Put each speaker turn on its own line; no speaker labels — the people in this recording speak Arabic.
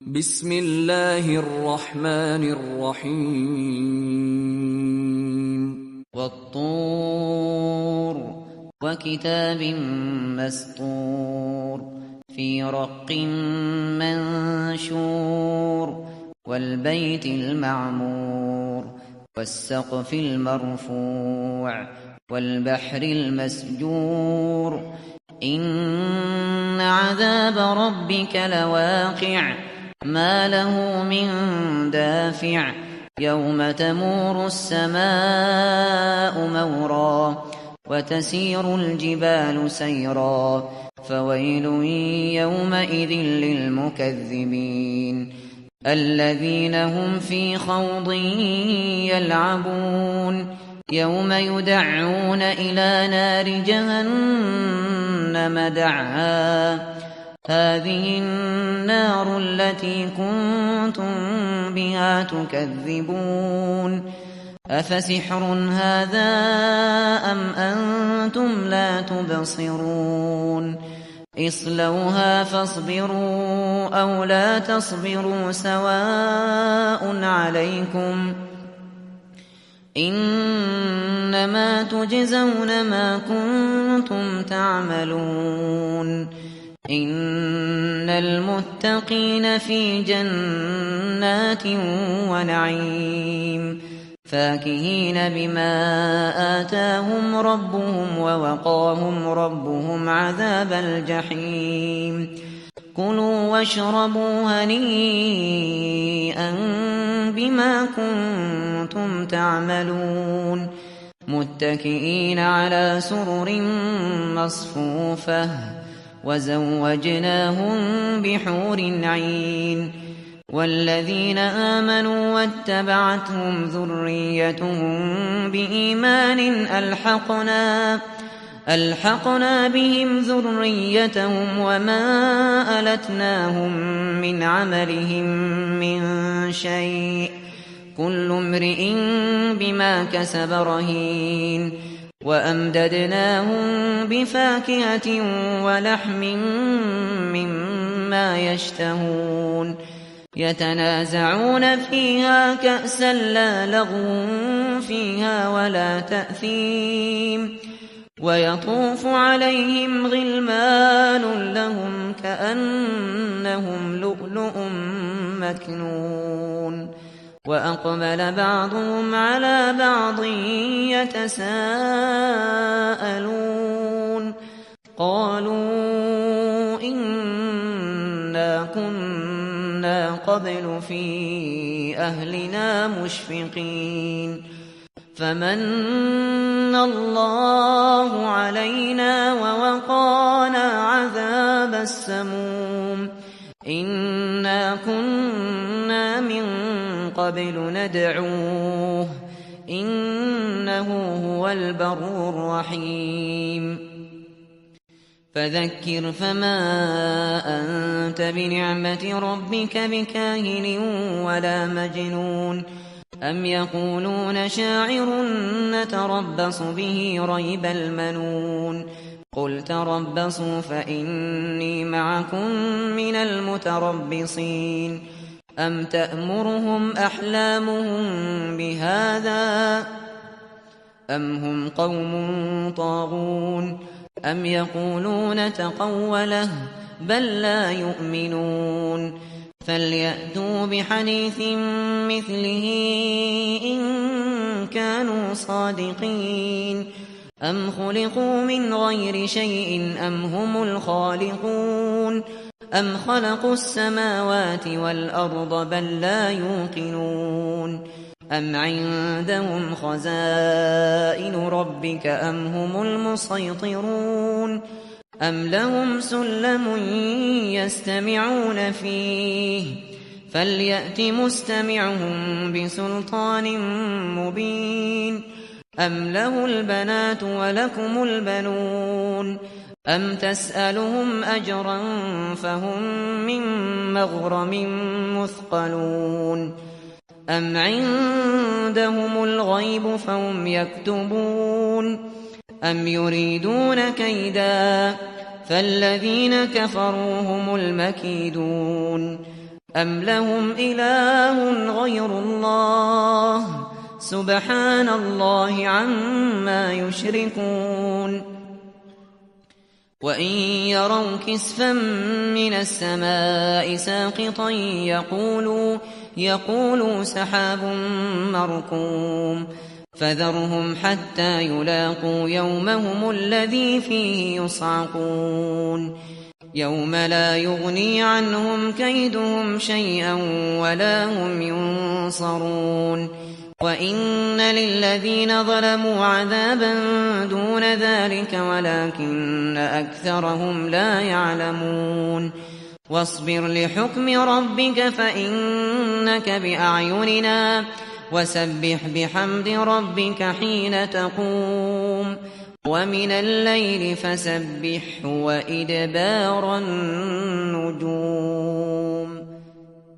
بسم الله الرحمن الرحيم
والطور وكتاب مسطور في رق منشور والبيت المعمور والسقف المرفوع والبحر المسجور إن عذاب ربك لواقع ما له من دافع يوم تمور السماء مورا وتسير الجبال سيرا فويل يومئذ للمكذبين الذين هم في خوض يلعبون يوم يدعون إلى نار جهنم دعا هذه النار التي كنتم بها تكذبون أفسحر هذا أم أنتم لا تبصرون اصلوها فاصبروا أو لا تصبروا سواء عليكم إنما تجزون ما كنتم تعملون إن المتقين في جنات ونعيم فاكهين بما آتاهم ربهم ووقاهم ربهم عذاب الجحيم كلوا واشربوا هنيئا بما كنتم تعملون متكئين على سرر مصفوفة وزوجناهم بحور عين والذين آمنوا واتبعتهم ذريتهم بإيمان ألحقنا بهم ذريتهم وما ألتناهم من عملهم من شيء كل امرئ بما كسب رهين وأمددناهم بفاكهة ولحم مما يشتهون يتنازعون فيها كأسا لا لغو فيها ولا تأثيم ويطوف عليهم غلمان لهم كأنهم لؤلؤ مكنون وأقبل بعضهم على بعض يتساءلون قالوا إنا كنا قبل في أهلنا مشفقين فمن الله علينا ووقانا عذاب السموم إنا كنا من قبل ندعوه إنه هو البر الرحيم فذكر فما أنت بنعمة ربك بكاهن ولا مجنون أم يقولون شاعر نتربص به ريب المنون قل تربصوا فإني معكم من المتربصين أم تأمرهم أحلامهم بهذا أم هم قوم طاغون أم يقولون تقوله بل لا يؤمنون فليأتوا بحديث مثله إن كانوا صادقين أم خلقوا من غير شيء أم هم الخالقون أم خلقوا السماوات والأرض بل لا يوقنون أم عندهم خزائن ربك أم هم المسيطرون أم لهم سلم يستمعون فيه فليأت مستمعهم بسلطان مبين أم له البنات ولكم البنون أم تسألهم أجرا فهم من مغرم مثقلون أم عندهم الغيب فهم يكتبون أم يريدون كيدا فالذين كفروا هم المكيدون أم لهم إله غير الله سبحان الله عما يشركون وإن يروا كسفا من السماء ساقطا يقولوا سحاب مركوم فذرهم حتى يلاقوا يومهم الذي فيه يصعقون يوم لا يغني عنهم كيدهم شيئا ولا هم ينصرون وإن للذين ظلموا عذابا دون ذلك ولكن أكثرهم لا يعلمون واصبر لحكم ربك فإنك بأعيننا وسبح بحمد ربك حين تقوم ومن الليل فسبحه وإدبار النجوم